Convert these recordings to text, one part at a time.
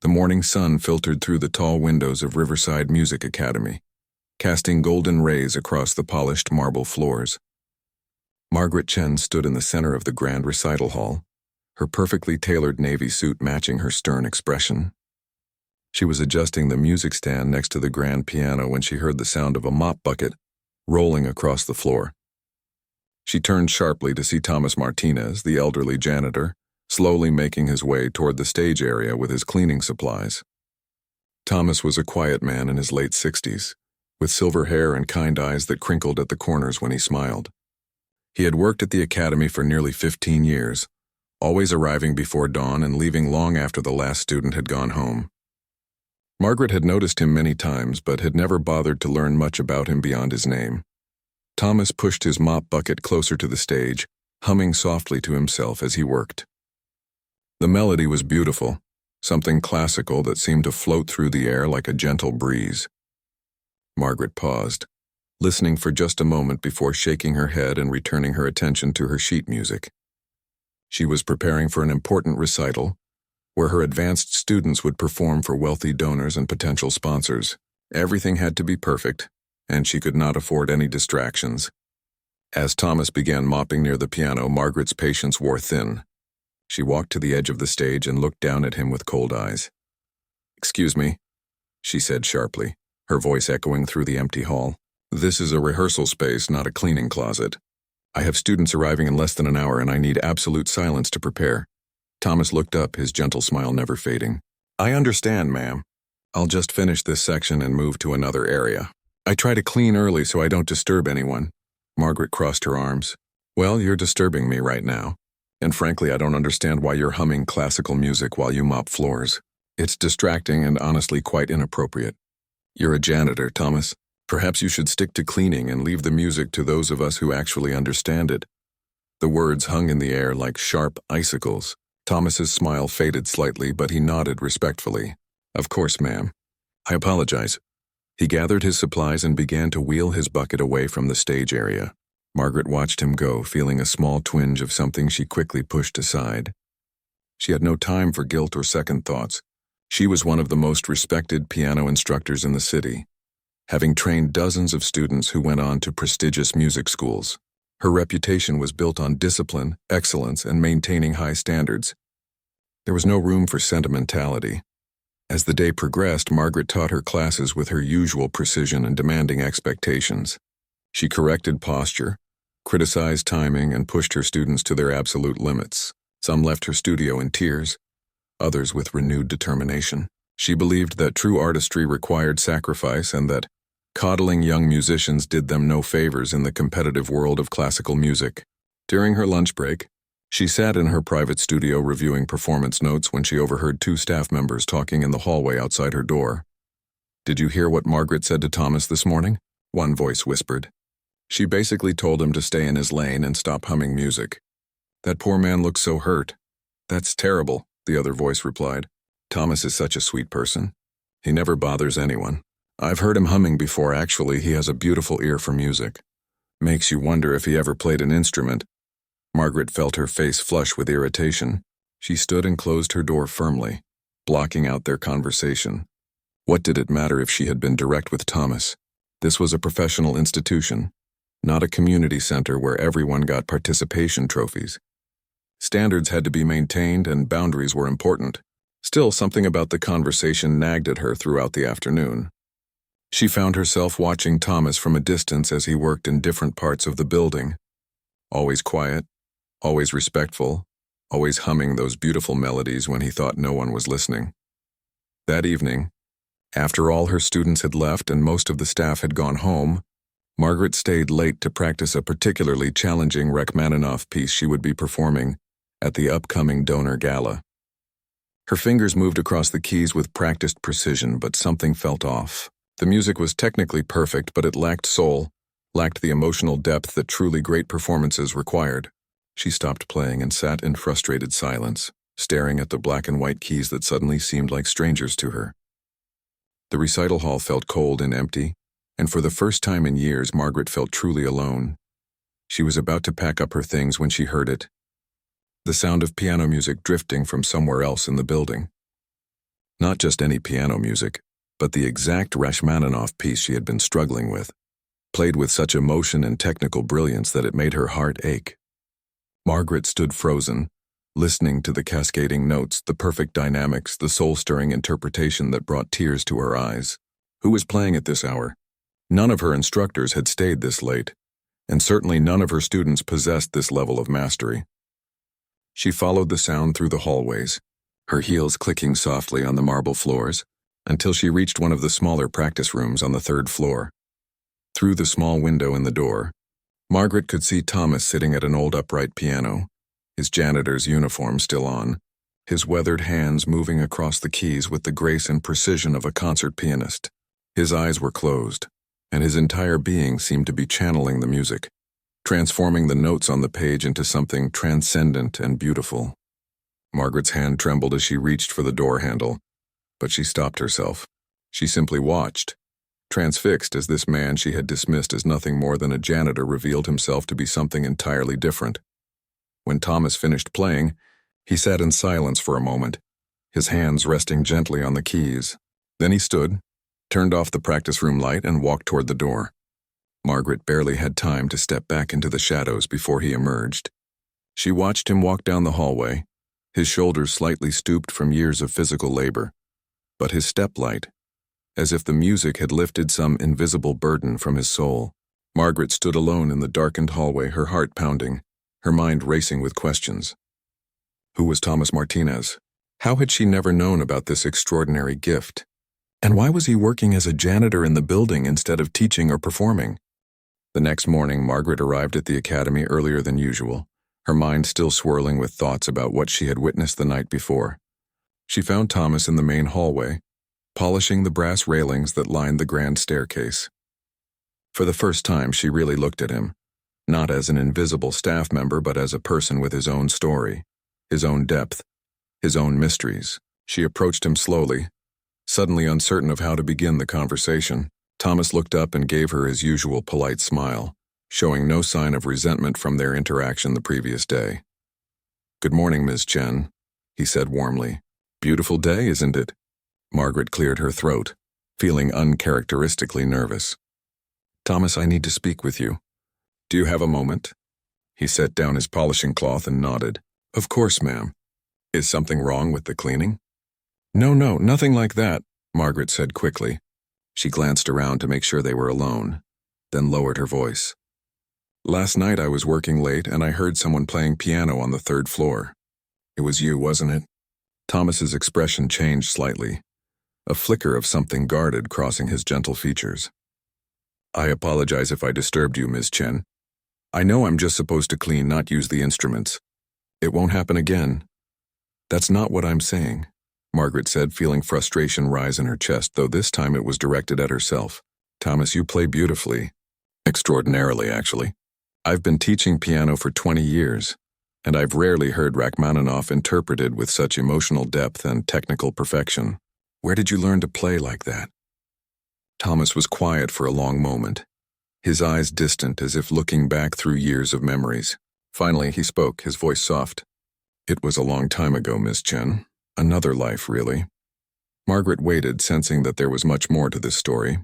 The morning sun filtered through the tall windows of Riverside Music Academy, casting golden rays across the polished marble floors. Margaret Chen stood in the center of the grand recital hall, her perfectly tailored navy suit matching her stern expression. She was adjusting the music stand next to the grand piano when she heard the sound of a mop bucket rolling across the floor. She turned sharply to see Thomas Martinez, the elderly janitor, slowly making his way toward the stage area with his cleaning supplies. Thomas was a quiet man in his late 60s, with silver hair and kind eyes that crinkled at the corners when he smiled. He had worked at the academy for nearly 15 years, always arriving before dawn and leaving long after the last student had gone home. Margaret had noticed him many times, but had never bothered to learn much about him beyond his name. Thomas pushed his mop bucket closer to the stage, humming softly to himself as he worked. The melody was beautiful, something classical that seemed to float through the air like a gentle breeze. Margaret paused, listening for just a moment before shaking her head and returning her attention to her sheet music. She was preparing for an important recital, where her advanced students would perform for wealthy donors and potential sponsors. Everything had to be perfect, and she could not afford any distractions. As Thomas began mopping near the piano, Margaret's patience wore thin. She walked to the edge of the stage and looked down at him with cold eyes. "Excuse me," she said sharply, her voice echoing through the empty hall. "This is a rehearsal space, not a cleaning closet. I have students arriving in less than an hour and I need absolute silence to prepare." Thomas looked up, his gentle smile never fading. "I understand, ma'am. I'll just finish this section and move to another area. I try to clean early so I don't disturb anyone." Margaret crossed her arms. "Well, you're disturbing me right now. And frankly, I don't understand why you're humming classical music while you mop floors. It's distracting and honestly quite inappropriate. You're a janitor, Thomas. Perhaps you should stick to cleaning and leave the music to those of us who actually understand it." The words hung in the air like sharp icicles. Thomas's smile faded slightly, but he nodded respectfully. "Of course, ma'am. I apologize." He gathered his supplies and began to wheel his bucket away from the stage area. Margaret watched him go, feeling a small twinge of something she quickly pushed aside. She had no time for guilt or second thoughts. She was one of the most respected piano instructors in the city, having trained dozens of students who went on to prestigious music schools. Her reputation was built on discipline, excellence, and maintaining high standards. There was no room for sentimentality. As the day progressed, Margaret taught her classes with her usual precision and demanding expectations. She corrected posture, criticized timing, and pushed her students to their absolute limits. Some left her studio in tears, others with renewed determination. She believed that true artistry required sacrifice and that coddling young musicians did them no favors in the competitive world of classical music. During her lunch break, she sat in her private studio reviewing performance notes when she overheard two staff members talking in the hallway outside her door. "Did you hear what Margaret said to Thomas this morning?" one voice whispered. "She basically told him to stay in his lane and stop humming music. That poor man looks so hurt." "That's terrible," the other voice replied. "Thomas is such a sweet person. He never bothers anyone. I've heard him humming before. Actually, he has a beautiful ear for music. Makes you wonder if he ever played an instrument." Margaret felt her face flush with irritation. She stood and closed her door firmly, blocking out their conversation. What did it matter if she had been direct with Thomas? This was a professional institution, not a community center where everyone got participation trophies. Standards had to be maintained and boundaries were important. Still, something about the conversation nagged at her throughout the afternoon. She found herself watching Thomas from a distance as he worked in different parts of the building. Always quiet, always respectful, always humming those beautiful melodies when he thought no one was listening. That evening, after all her students had left and most of the staff had gone home, Margaret stayed late to practice a particularly challenging Rachmaninoff piece she would be performing at the upcoming donor gala. Her fingers moved across the keys with practiced precision, but something felt off. The music was technically perfect, but it lacked soul, lacked the emotional depth that truly great performances required. She stopped playing and sat in frustrated silence, staring at the black and white keys that suddenly seemed like strangers to her. The recital hall felt cold and empty, and for the first time in years, Margaret felt truly alone. She was about to pack up her things when she heard it. The sound of piano music drifting from somewhere else in the building. Not just any piano music, but the exact Rachmaninoff piece she had been struggling with, played with such emotion and technical brilliance that it made her heart ache. Margaret stood frozen, listening to the cascading notes, the perfect dynamics, the soul-stirring interpretation that brought tears to her eyes. Who was playing at this hour? None of her instructors had stayed this late, and certainly none of her students possessed this level of mastery. She followed the sound through the hallways, her heels clicking softly on the marble floors, until she reached one of the smaller practice rooms on the third floor. Through the small window in the door, Margaret could see Thomas sitting at an old upright piano, his janitor's uniform still on, his weathered hands moving across the keys with the grace and precision of a concert pianist. His eyes were closed, and his entire being seemed to be channeling the music, transforming the notes on the page into something transcendent and beautiful. Margaret's hand trembled as she reached for the door handle, but she stopped herself. She simply watched, transfixed as this man she had dismissed as nothing more than a janitor revealed himself to be something entirely different. When Thomas finished playing, he sat in silence for a moment, his hands resting gently on the keys. Then he stood, turned off the practice room light, and walked toward the door. Margaret barely had time to step back into the shadows before he emerged. She watched him walk down the hallway, his shoulders slightly stooped from years of physical labor, but his step light, as if the music had lifted some invisible burden from his soul. Margaret stood alone in the darkened hallway, her heart pounding, her mind racing with questions. Who was Thomas Martinez? How had she never known about this extraordinary gift? And why was he working as a janitor in the building instead of teaching or performing? The next morning, Margaret arrived at the academy earlier than usual, her mind still swirling with thoughts about what she had witnessed the night before. She found Thomas in the main hallway, polishing the brass railings that lined the grand staircase. For the first time, she really looked at him, not as an invisible staff member, but as a person with his own story, his own depth, his own mysteries. She approached him slowly, suddenly uncertain of how to begin the conversation. Thomas looked up and gave her his usual polite smile, showing no sign of resentment from their interaction the previous day. "Good morning, Ms. Chen," he said warmly. "Beautiful day, isn't it?" Margaret cleared her throat, feeling uncharacteristically nervous. "Thomas, I need to speak with you. Do you have a moment?" He set down his polishing cloth and nodded. "Of course, ma'am. Is something wrong with the cleaning?" No, nothing like that," Margaret said quickly. She glanced around to make sure they were alone, then lowered her voice. "Last night I was working late and I heard someone playing piano on the third floor. It was you, wasn't it?" Thomas's expression changed slightly, a flicker of something guarded crossing his gentle features. "I apologize if I disturbed you, Ms. Chen. I know I'm just supposed to clean, not use the instruments. It won't happen again." "That's not what I'm saying," Margaret said, feeling frustration rise in her chest, though this time it was directed at herself. "Thomas, you play beautifully. Extraordinarily, actually. I've been teaching piano for 20 years, and I've rarely heard Rachmaninoff interpreted with such emotional depth and technical perfection. Where did you learn to play like that?" Thomas was quiet for a long moment, his eyes distant as if looking back through years of memories. Finally, he spoke, his voice soft. "It was a long time ago, Miss Chen. Another life, really." Margaret waited, sensing that there was much more to this story.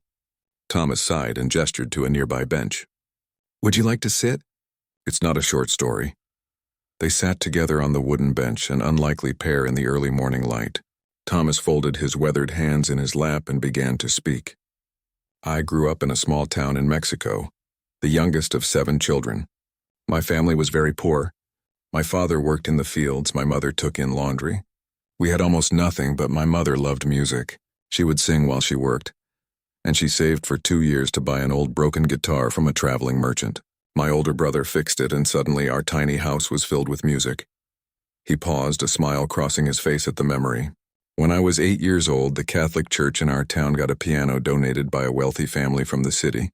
Thomas sighed and gestured to a nearby bench. "Would you like to sit?" "It's not a short story." They sat together on the wooden bench, an unlikely pair in the early morning light. Thomas folded his weathered hands in his lap and began to speak. "I grew up in a small town in Mexico, the youngest of 7 children. My family was very poor. My father worked in the fields, my mother took in laundry. We had almost nothing, but my mother loved music. She would sing while she worked, and she saved for 2 years to buy an old broken guitar from a traveling merchant. My older brother fixed it, and suddenly our tiny house was filled with music." He paused, a smile crossing his face at the memory. "When I was 8 years old, the Catholic church in our town got a piano donated by a wealthy family from the city.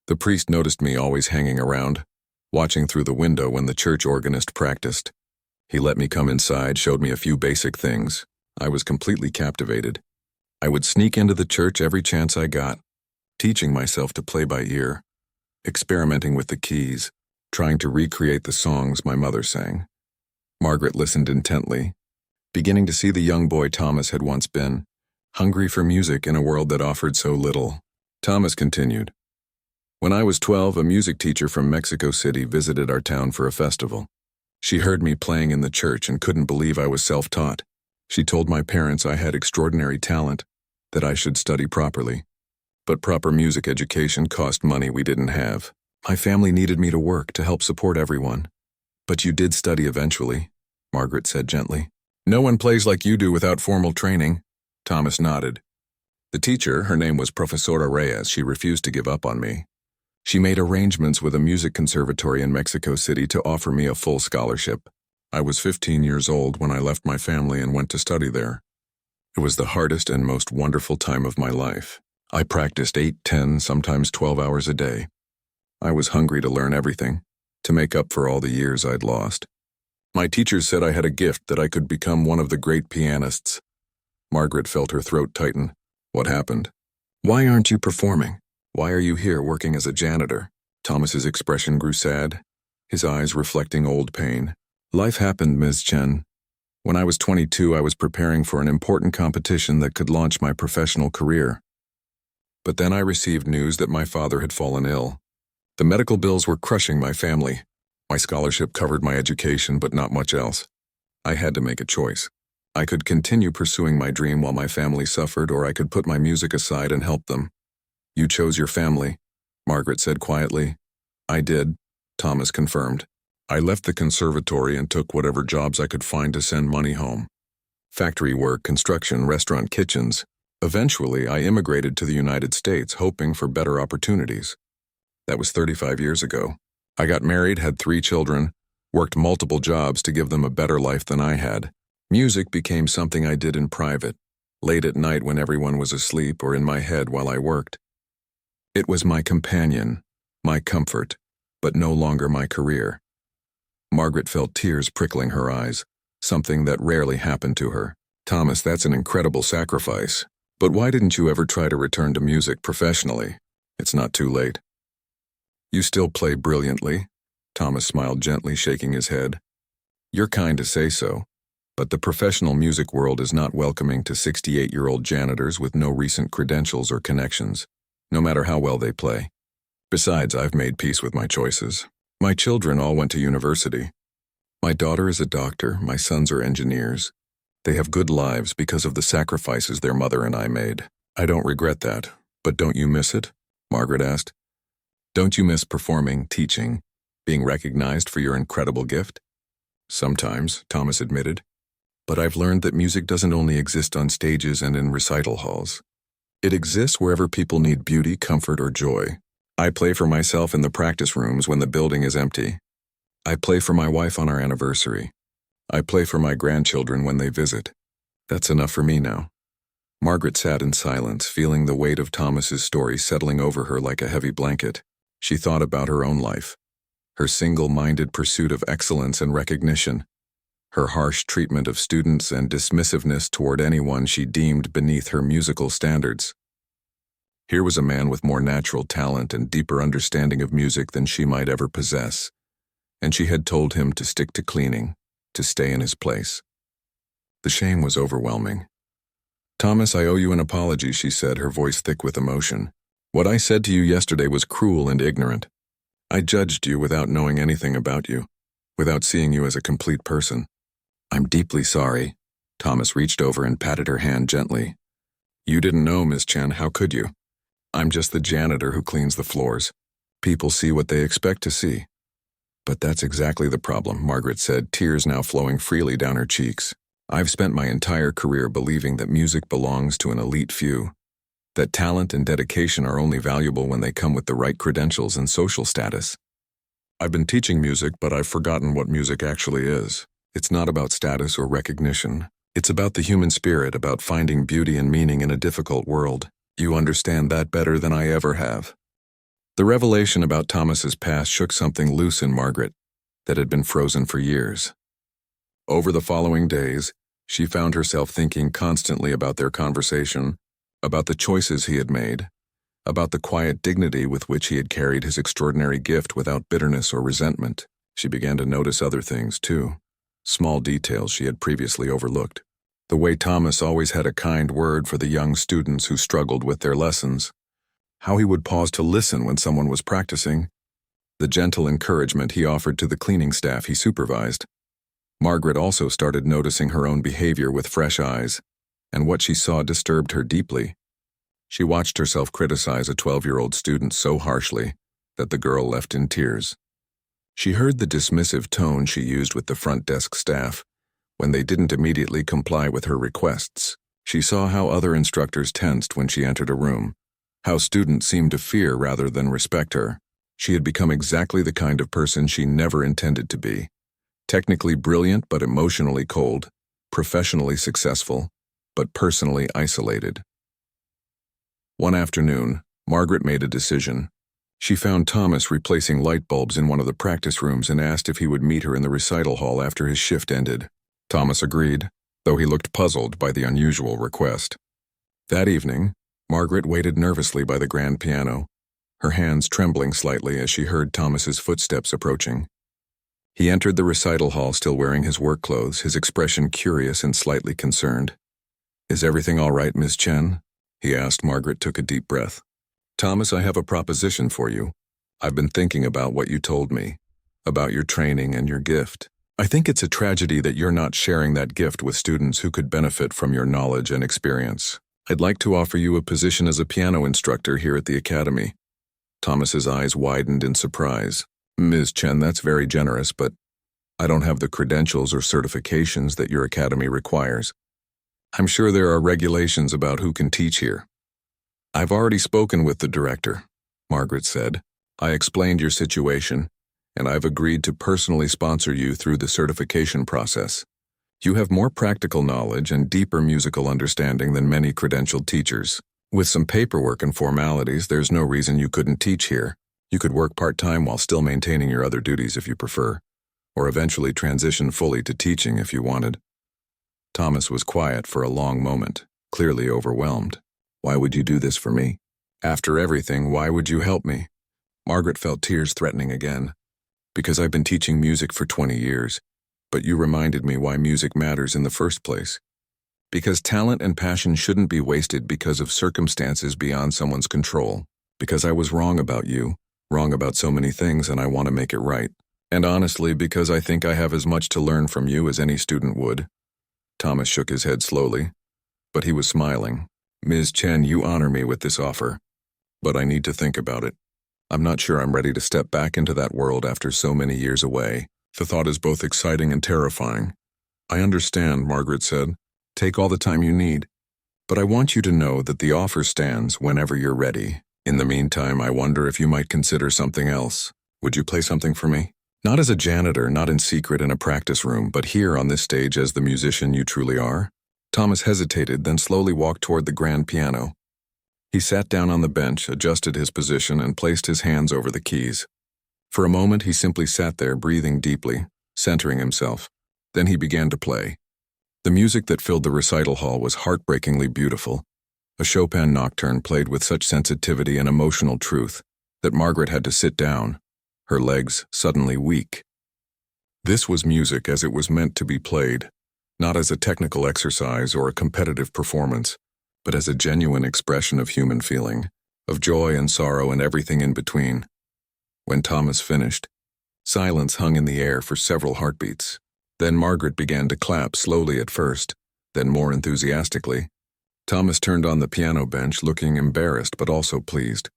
The priest noticed me always hanging around, watching through the window when the church organist practiced. He let me come inside, showed me a few basic things. I was completely captivated. I would sneak into the church every chance I got, teaching myself to play by ear, experimenting with the keys, trying to recreate the songs my mother sang." Margaret listened intently, beginning to see the young boy Thomas had once been, hungry for music in a world that offered so little. Thomas continued. When I was 12, a music teacher from Mexico City visited our town for a festival. She heard me playing in the church and couldn't believe I was self-taught. She told my parents I had extraordinary talent, that I should study properly. But proper music education cost money we didn't have. My family needed me to work to help support everyone. But you did study eventually, Margaret said gently. No one plays like you do without formal training. Thomas nodded. The teacher, her name was Profesora Reyes, she refused to give up on me. She made arrangements with a music conservatory in Mexico City to offer me a full scholarship. I was 15 years old when I left my family and went to study there. It was the hardest and most wonderful time of my life. I practiced 8, 10, sometimes 12 hours a day. I was hungry to learn everything, to make up for all the years I'd lost. My teachers said I had a gift that I could become one of the great pianists. Margaret felt her throat tighten. What happened? Why aren't you performing? Why are you here working as a janitor? Thomas's expression grew sad, his eyes reflecting old pain. Life happened, Ms. Chen. When I was 22, I was preparing for an important competition that could launch my professional career. But then I received news that my father had fallen ill. The medical bills were crushing my family. My scholarship covered my education, but not much else. I had to make a choice. I could continue pursuing my dream while my family suffered, or I could put my music aside and help them. You chose your family, Margaret said quietly. I did, Thomas confirmed. I left the conservatory and took whatever jobs I could find to send money home. Factory work, construction, restaurant kitchens. Eventually, I immigrated to the United States, hoping for better opportunities. That was 35 years ago. I got married, had 3 children, worked multiple jobs to give them a better life than I had. Music became something I did in private, late at night when everyone was asleep, or in my head while I worked. It was my companion, my comfort, but no longer my career. Margaret felt tears prickling her eyes, something that rarely happened to her. Thomas, that's an incredible sacrifice. But why didn't you ever try to return to music professionally? It's not too late. You still play brilliantly, Thomas smiled gently, shaking his head. You're kind to say so, but the professional music world is not welcoming to 68-year-old janitors with no recent credentials or connections, no matter how well they play. Besides, I've made peace with my choices. My children all went to university. My daughter is a doctor, my sons are engineers. They have good lives because of the sacrifices their mother and I made. I don't regret that, but don't you miss it? Margaret asked. Don't you miss performing, teaching, being recognized for your incredible gift? Sometimes, Thomas admitted. But I've learned that music doesn't only exist on stages and in recital halls. It exists wherever people need beauty, comfort, or joy. I play for myself in the practice rooms when the building is empty. I play for my wife on our anniversary. I play for my grandchildren when they visit. That's enough for me now. Margaret sat in silence, feeling the weight of Thomas's story settling over her like a heavy blanket. She thought about her own life, her single-minded pursuit of excellence and recognition, her harsh treatment of students and dismissiveness toward anyone she deemed beneath her musical standards. Here was a man with more natural talent and deeper understanding of music than she might ever possess, and she had told him to stick to cleaning, to stay in his place. The shame was overwhelming. Thomas, I owe you an apology, she said, her voice thick with emotion. What I said to you yesterday was cruel and ignorant. I judged you without knowing anything about you, without seeing you as a complete person. I'm deeply sorry. Thomas reached over and patted her hand gently. You didn't know, Miss Chen, how could you? I'm just the janitor who cleans the floors. People see what they expect to see. But that's exactly the problem, Margaret said, tears now flowing freely down her cheeks. I've spent my entire career believing that music belongs to an elite few, that talent and dedication are only valuable when they come with the right credentials and social status. I've been teaching music, but I've forgotten what music actually is. It's not about status or recognition. It's about the human spirit, about finding beauty and meaning in a difficult world. You understand that better than I ever have. The revelation about Thomas's past shook something loose in Margaret that had been frozen for years. Over the following days, she found herself thinking constantly about their conversation, about the choices he had made, about the quiet dignity with which he had carried his extraordinary gift without bitterness or resentment. She began to notice other things, too. small details she had previously overlooked. The way Thomas always had a kind word for the young students who struggled with their lessons, how he would pause to listen when someone was practicing, the gentle encouragement he offered to the cleaning staff he supervised. Margaret also started noticing her own behavior with fresh eyes, and what she saw disturbed her deeply. She watched herself criticize a 12-year-old student so harshly that the girl left in tears. She heard the dismissive tone she used with the front desk staff when they didn't immediately comply with her requests. She saw how other instructors tensed when she entered a room, how students seemed to fear rather than respect her. She had become exactly the kind of person she never intended to be. Technically brilliant but emotionally cold, professionally successful, but personally isolated. One afternoon, Margaret made a decision. She found Thomas replacing light bulbs in one of the practice rooms and asked if he would meet her in the recital hall after his shift ended. Thomas agreed, though he looked puzzled by the unusual request. That evening, Margaret waited nervously by the grand piano, her hands trembling slightly as she heard Thomas's footsteps approaching. He entered the recital hall still wearing his work clothes, his expression curious and slightly concerned. "Is everything all right, Miss Chen?" he asked. Margaret took a deep breath. "Thomas, I have a proposition for you. I've been thinking about what you told me, about your training and your gift. I think it's a tragedy that you're not sharing that gift with students who could benefit from your knowledge and experience. I'd like to offer you a position as a piano instructor here at the academy." Thomas's eyes widened in surprise. "Ms. Chen, that's very generous, but I don't have the credentials or certifications that your academy requires. I'm sure there are regulations about who can teach here." "I've already spoken with the director," Margaret said. "I explained your situation, and I've agreed to personally sponsor you through the certification process. You have more practical knowledge and deeper musical understanding than many credentialed teachers. With some paperwork and formalities, there's no reason you couldn't teach here. You could work part-time while still maintaining your other duties if you prefer, or eventually transition fully to teaching if you wanted." Thomas was quiet for a long moment, clearly overwhelmed. "Why would you do this for me? After everything, why would you help me?" Margaret felt tears threatening again. "Because I've been teaching music for 20 years, but you reminded me why music matters in the first place. Because talent and passion shouldn't be wasted because of circumstances beyond someone's control. Because I was wrong about you, wrong about so many things, and I want to make it right. And honestly, because I think I have as much to learn from you as any student would." Thomas shook his head slowly, but he was smiling. "Ms. Chen, you honor me with this offer, but I need to think about it. I'm not sure I'm ready to step back into that world after so many years away. The thought is both exciting and terrifying." "I understand," Margaret said. "Take all the time you need. But I want you to know that the offer stands whenever you're ready. In the meantime, I wonder if you might consider something else. Would you play something for me? Not as a janitor, not in secret in a practice room, but here on this stage as the musician you truly are." Thomas hesitated, then slowly walked toward the grand piano. He sat down on the bench, adjusted his position, and placed his hands over the keys. For a moment, he simply sat there, breathing deeply, centering himself. Then he began to play. The music that filled the recital hall was heartbreakingly beautiful. A Chopin nocturne played with such sensitivity and emotional truth that Margaret had to sit down, her legs suddenly weak. This was music as it was meant to be played, not as a technical exercise or a competitive performance, but as a genuine expression of human feeling, of joy and sorrow and everything in between. When Thomas finished, silence hung in the air for several heartbeats. Then Margaret began to clap, slowly at first, then more enthusiastically. Thomas turned on the piano bench, looking embarrassed but also pleased.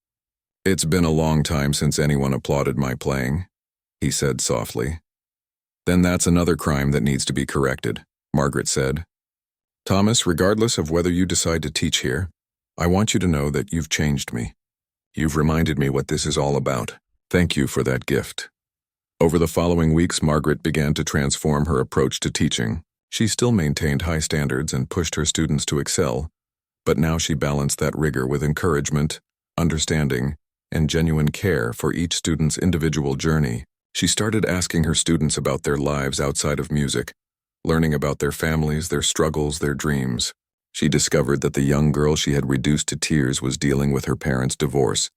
"It's been a long time since anyone applauded my playing," he said softly. "Then that's another crime that needs to be corrected," Margaret said. "Thomas, regardless of whether you decide to teach here, I want you to know that you've changed me. You've reminded me what this is all about. Thank you for that gift." Over the following weeks, Margaret began to transform her approach to teaching. She still maintained high standards and pushed her students to excel, but now she balanced that rigor with encouragement, understanding, and genuine care for each student's individual journey. She started asking her students about their lives outside of music, learning about their families, their struggles, their dreams. She discovered that the young girl she had reduced to tears was dealing with her parents' divorce,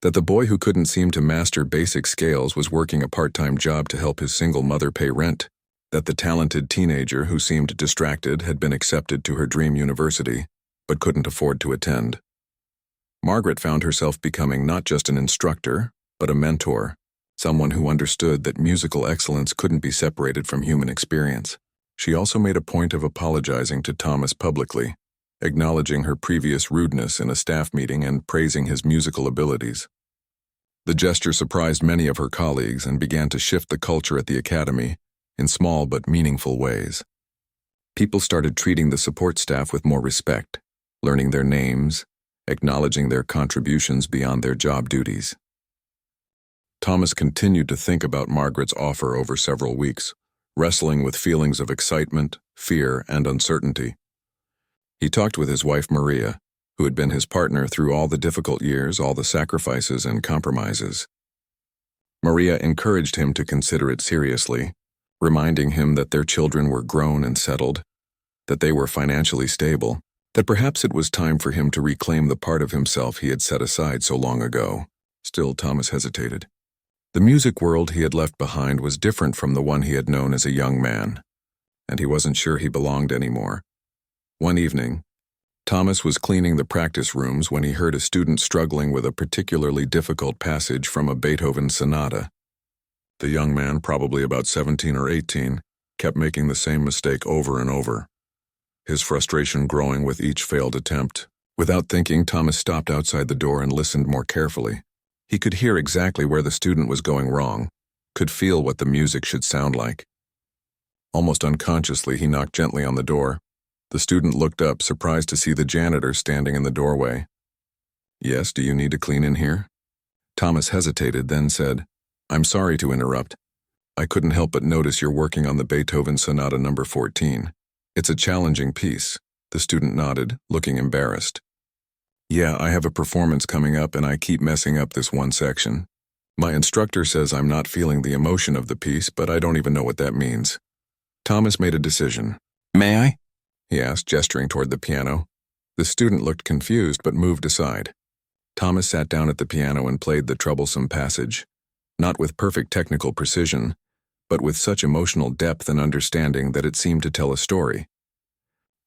that the boy who couldn't seem to master basic scales was working a part-time job to help his single mother pay rent, that the talented teenager who seemed distracted had been accepted to her dream university, but couldn't afford to attend. Margaret found herself becoming not just an instructor, but a mentor, someone who understood that musical excellence couldn't be separated from human experience. She also made a point of apologizing to Thomas publicly, acknowledging her previous rudeness in a staff meeting and praising his musical abilities. The gesture surprised many of her colleagues and began to shift the culture at the academy in small but meaningful ways. People started treating the support staff with more respect, learning their names, acknowledging their contributions beyond their job duties. Thomas continued to think about Margaret's offer over several weeks, wrestling with feelings of excitement, fear, and uncertainty. He talked with his wife Maria, who had been his partner through all the difficult years, all the sacrifices and compromises. Maria encouraged him to consider it seriously, reminding him that their children were grown and settled, that they were financially stable, that perhaps it was time for him to reclaim the part of himself he had set aside so long ago. Still, Thomas hesitated. The music world he had left behind was different from the one he had known as a young man, and he wasn't sure he belonged anymore. One evening, Thomas was cleaning the practice rooms when he heard a student struggling with a particularly difficult passage from a Beethoven sonata. The young man, probably about 17 or 18, kept making the same mistake over and over, his frustration growing with each failed attempt. Without thinking, Thomas stopped outside the door and listened more carefully. He could hear exactly where the student was going wrong, could feel what the music should sound like. Almost unconsciously, he knocked gently on the door. The student looked up, surprised to see the janitor standing in the doorway. "Yes, do you need to clean in here?" Thomas hesitated, then said, "I'm sorry to interrupt. I couldn't help but notice you're working on the Beethoven Sonata No. 14. It's a challenging piece." The student nodded, looking embarrassed. "Yeah, I have a performance coming up and I keep messing up this one section. My instructor says I'm not feeling the emotion of the piece, but I don't even know what that means." Thomas made a decision. "May I?" he asked, gesturing toward the piano. The student looked confused but moved aside. Thomas sat down at the piano and played the troublesome passage, not with perfect technical precision, but with such emotional depth and understanding that it seemed to tell a story.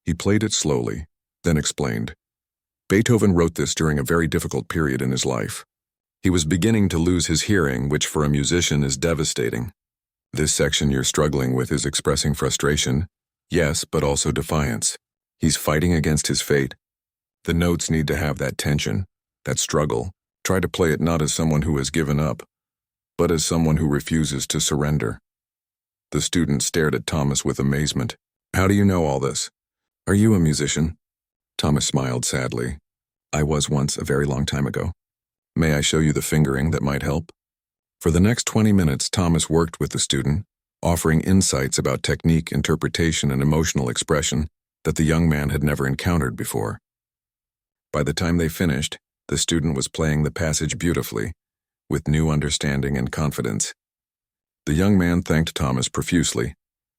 He played it slowly, then explained. Beethoven wrote this during a very difficult period in his life. He was beginning to lose his hearing, which for a musician is devastating. This section you're struggling with is expressing frustration, yes, but also defiance. He's fighting against his fate. The notes need to have that tension, that struggle. Try to play it not as someone who has given up, but as someone who refuses to surrender. The student stared at Thomas with amazement. "How do you know all this? Are you a musician?" Thomas smiled sadly. "I was once, a very long time ago. May I show you the fingering that might help?" For the next 20 minutes, Thomas worked with the student, offering insights about technique, interpretation, and emotional expression that the young man had never encountered before. By the time they finished, the student was playing the passage beautifully, with new understanding and confidence. The young man thanked Thomas profusely,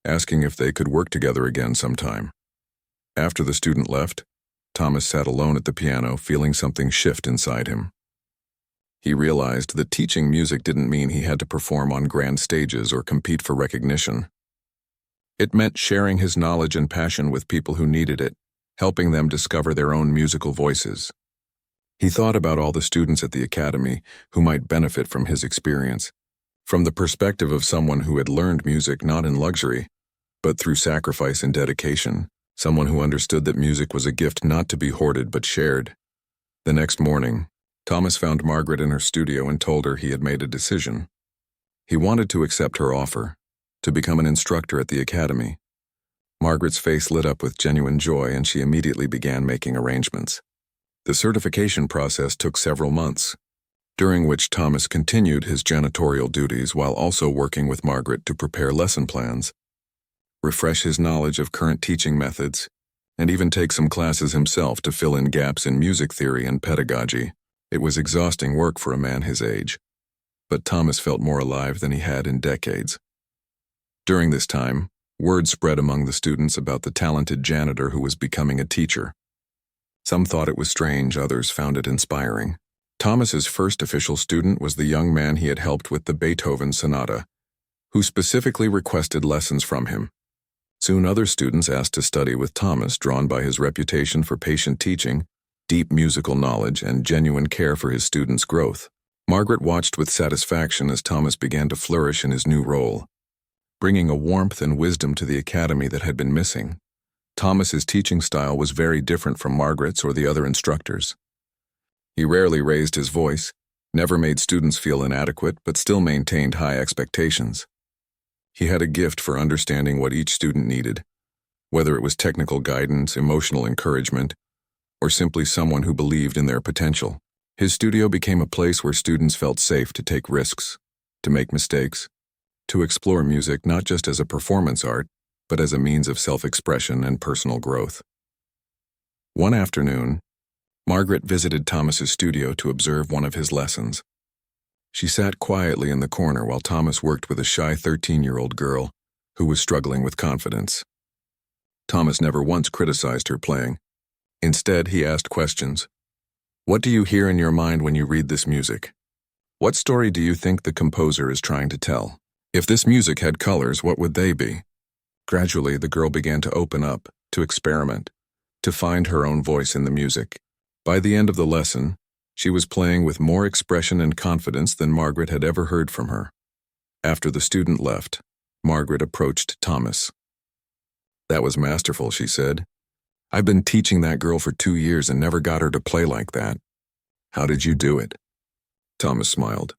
asking if they could work together again sometime. After the student left, Thomas sat alone at the piano, feeling something shift inside him. He realized that teaching music didn't mean he had to perform on grand stages or compete for recognition. It meant sharing his knowledge and passion with people who needed it, helping them discover their own musical voices. He thought about all the students at the academy who might benefit from his experience, from the perspective of someone who had learned music not in luxury, but through sacrifice and dedication. Someone who understood that music was a gift not to be hoarded but shared. The next morning, Thomas found Margaret in her studio and told her he had made a decision. He wanted to accept her offer, to become an instructor at the academy. Margaret's face lit up with genuine joy and she immediately began making arrangements. The certification process took several months, during which Thomas continued his janitorial duties while also working with Margaret to prepare lesson plans, refresh his knowledge of current teaching methods, and even take some classes himself to fill in gaps in music theory and pedagogy. It was exhausting work for a man his age, but Thomas felt more alive than he had in decades. During this time, word spread among the students about the talented janitor who was becoming a teacher. Some thought it was strange, others found it inspiring. Thomas's first official student was the young man he had helped with the Beethoven Sonata, who specifically requested lessons from him. Soon other students asked to study with Thomas, drawn by his reputation for patient teaching, deep musical knowledge, and genuine care for his students' growth. Margaret watched with satisfaction as Thomas began to flourish in his new role, bringing a warmth and wisdom to the academy that had been missing. Thomas's teaching style was very different from Margaret's or the other instructors. He rarely raised his voice, never made students feel inadequate, but still maintained high expectations. He had a gift for understanding what each student needed, whether it was technical guidance, emotional encouragement, or simply someone who believed in their potential. His studio became a place where students felt safe to take risks, to make mistakes, to explore music not just as a performance art, but as a means of self-expression and personal growth. One afternoon, Margaret visited Thomas's studio to observe one of his lessons. She sat quietly in the corner while Thomas worked with a shy 13-year-old girl who was struggling with confidence. Thomas never once criticized her playing. Instead, he asked questions. What do you hear in your mind when you read this music? What story do you think the composer is trying to tell? If this music had colors, what would they be? Gradually, the girl began to open up, to experiment, to find her own voice in the music. By the end of the lesson, she was playing with more expression and confidence than Margaret had ever heard from her. After the student left, Margaret approached Thomas. That was masterful, she said. I've been teaching that girl for 2 years and never got her to play like that. How did you do it? Thomas smiled.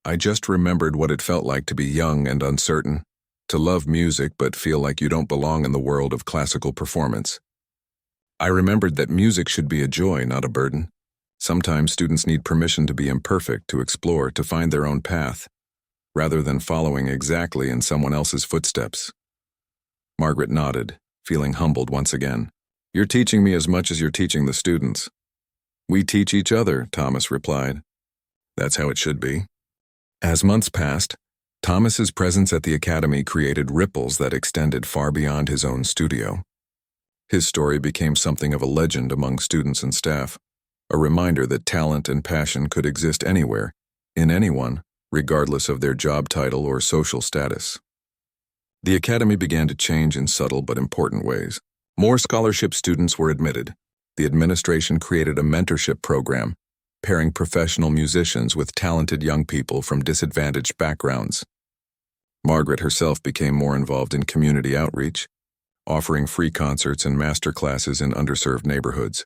I just remembered what it felt like to be young and uncertain, to love music but feel like you don't belong in the world of classical performance. I remembered that music should be a joy, not a burden. Sometimes students need permission to be imperfect, to explore, to find their own path, rather than following exactly in someone else's footsteps. Margaret nodded, feeling humbled once again. You're teaching me as much as you're teaching the students. We teach each other, Thomas replied. That's how it should be. As months passed, Thomas's presence at the academy created ripples that extended far beyond his own studio. His story became something of a legend among students and staff, a reminder that talent and passion could exist anywhere, in anyone, regardless of their job title or social status. The academy began to change in subtle but important ways. More scholarship students were admitted. The administration created a mentorship program, pairing professional musicians with talented young people from disadvantaged backgrounds. Margaret herself became more involved in community outreach, offering free concerts and master classes in underserved neighborhoods.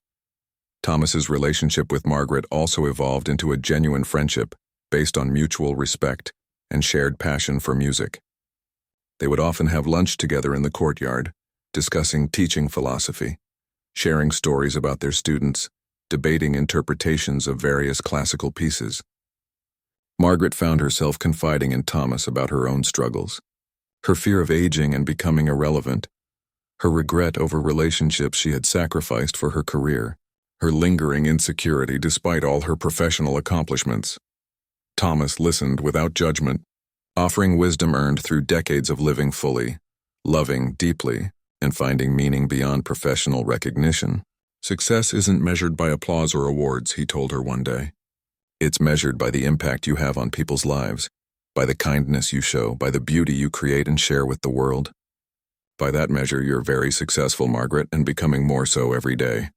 Thomas's relationship with Margaret also evolved into a genuine friendship based on mutual respect and shared passion for music. They would often have lunch together in the courtyard, discussing teaching philosophy, sharing stories about their students, debating interpretations of various classical pieces. Margaret found herself confiding in Thomas about her own struggles, her fear of aging and becoming irrelevant, her regret over relationships she had sacrificed for her career, her lingering insecurity despite all her professional accomplishments. Thomas listened without judgment, offering wisdom earned through decades of living fully, loving deeply, and finding meaning beyond professional recognition. Success isn't measured by applause or awards, he told her one day. It's measured by the impact you have on people's lives, by the kindness you show, by the beauty you create and share with the world. By that measure, you're very successful, Margaret, and becoming more so every day.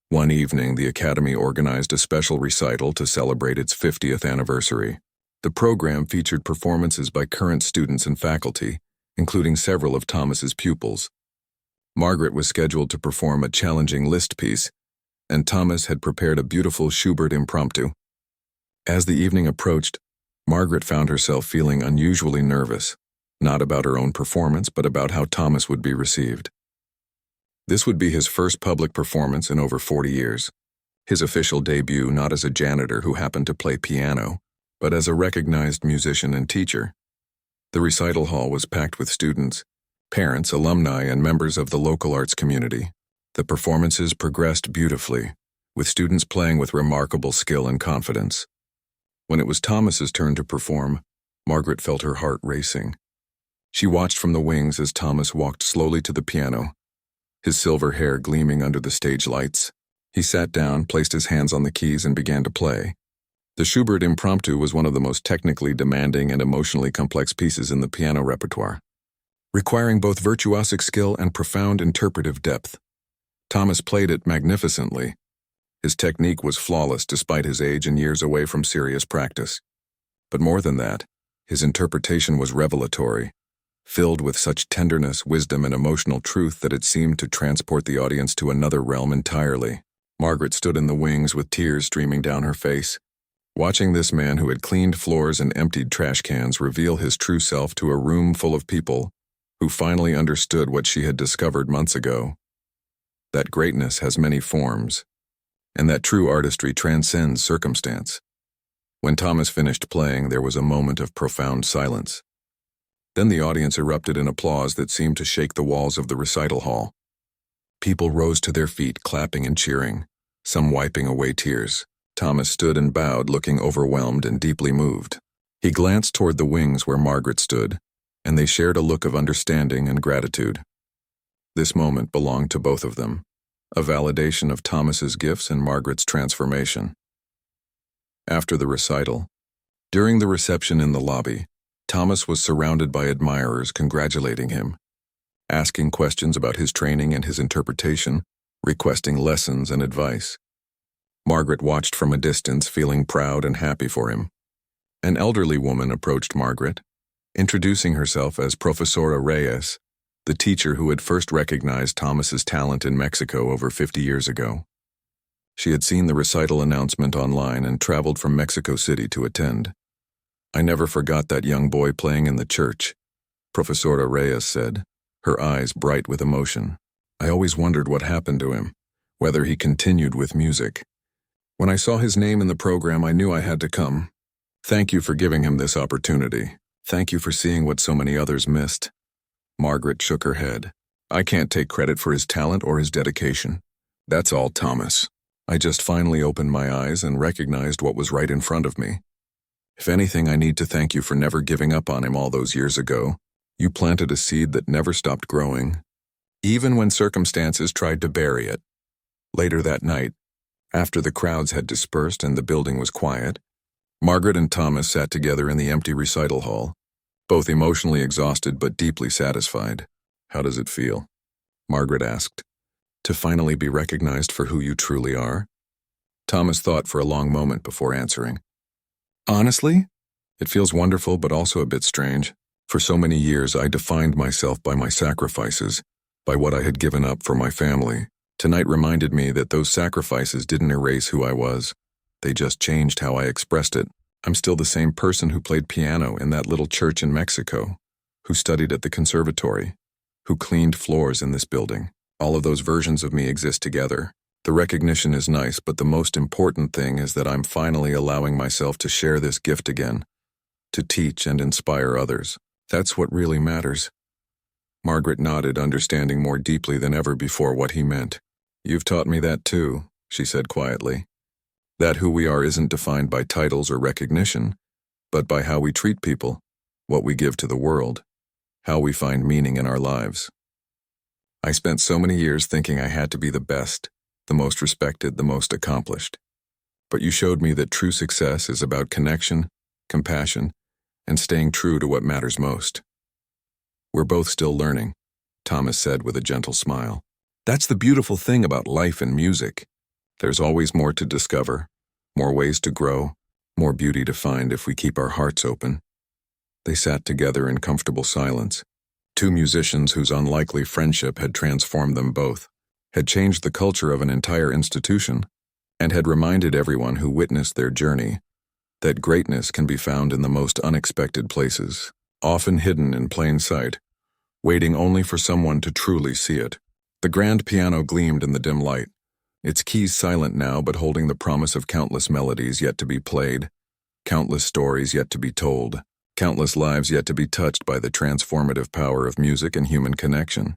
One evening, the Academy organized a special recital to celebrate its 50th anniversary. The program featured performances by current students and faculty, including several of Thomas's pupils. Margaret was scheduled to perform a challenging Liszt piece, and Thomas had prepared a beautiful Schubert impromptu. As the evening approached, Margaret found herself feeling unusually nervous, not about her own performance, but about how Thomas would be received. This would be his first public performance in over 40 years, his official debut not as a janitor who happened to play piano, but as a recognized musician and teacher. The recital hall was packed with students, parents, alumni, and members of the local arts community. The performances progressed beautifully, with students playing with remarkable skill and confidence. When it was Thomas's turn to perform, Margaret felt her heart racing. She watched from the wings as Thomas walked slowly to the piano, his silver hair gleaming under the stage lights. He sat down, placed his hands on the keys, and began to play. The Schubert Impromptu was one of the most technically demanding and emotionally complex pieces in the piano repertoire, requiring both virtuosic skill and profound interpretive depth. Thomas played it magnificently. His technique was flawless despite his age and years away from serious practice. But more than that, his interpretation was revelatory, filled with such tenderness, wisdom, and emotional truth that it seemed to transport the audience to another realm entirely. Margaret stood in the wings with tears streaming down her face, watching this man who had cleaned floors and emptied trash cans reveal his true self to a room full of people who finally understood what she had discovered months ago: that greatness has many forms, and that true artistry transcends circumstance. When Thomas finished playing, there was a moment of profound silence. Then the audience erupted in applause that seemed to shake the walls of the recital hall. People rose to their feet, clapping and cheering, some wiping away tears. Thomas stood and bowed, looking overwhelmed and deeply moved. He glanced toward the wings where Margaret stood, and they shared a look of understanding and gratitude. This moment belonged to both of them, a validation of Thomas's gifts and Margaret's transformation. After the recital, during the reception in the lobby, Thomas was surrounded by admirers congratulating him, asking questions about his training and his interpretation, requesting lessons and advice. Margaret watched from a distance, feeling proud and happy for him. An elderly woman approached Margaret, introducing herself as Profesora Reyes, the teacher who had first recognized Thomas's talent in Mexico over 50 years ago. She had seen the recital announcement online and traveled from Mexico City to attend. "I never forgot that young boy playing in the church," Profesora Reyes said, her eyes bright with emotion. "I always wondered what happened to him, whether he continued with music. When I saw his name in the program, I knew I had to come. Thank you for giving him this opportunity. Thank you for seeing what so many others missed." Margaret shook her head. "I can't take credit for his talent or his dedication. That's all Thomas. I just finally opened my eyes and recognized what was right in front of me. If anything, I need to thank you for never giving up on him all those years ago. You planted a seed that never stopped growing, even when circumstances tried to bury it." Later that night, after the crowds had dispersed and the building was quiet, Margaret and Thomas sat together in the empty recital hall, both emotionally exhausted but deeply satisfied. "How does it feel?" Margaret asked. "To finally be recognized for who you truly are?" Thomas thought for a long moment before answering. "Honestly, it feels wonderful but also a bit strange. For so many years I defined myself by my sacrifices, by what I had given up for my family. Tonight reminded me that those sacrifices didn't erase who I was. They just changed how I expressed it. I'm still the same person who played piano in that little church in Mexico, who studied at the conservatory, who cleaned floors in this building. All of those versions of me exist together. The recognition is nice, but the most important thing is that I'm finally allowing myself to share this gift again, to teach and inspire others. That's what really matters." Margaret nodded, understanding more deeply than ever before what he meant. "You've taught me that too," she said quietly. "That who we are isn't defined by titles or recognition, but by how we treat people, what we give to the world, how we find meaning in our lives. I spent so many years thinking I had to be the best, the most respected, the most accomplished. But you showed me that true success is about connection, compassion, and staying true to what matters most." "We're both still learning," Thomas said with a gentle smile. "That's the beautiful thing about life and music. There's always more to discover, more ways to grow, more beauty to find if we keep our hearts open." They sat together in comfortable silence, two musicians whose unlikely friendship had transformed them both, had changed the culture of an entire institution, and had reminded everyone who witnessed their journey that greatness can be found in the most unexpected places, often hidden in plain sight, waiting only for someone to truly see it. The grand piano gleamed in the dim light, its keys silent now but holding the promise of countless melodies yet to be played, countless stories yet to be told, countless lives yet to be touched by the transformative power of music and human connection.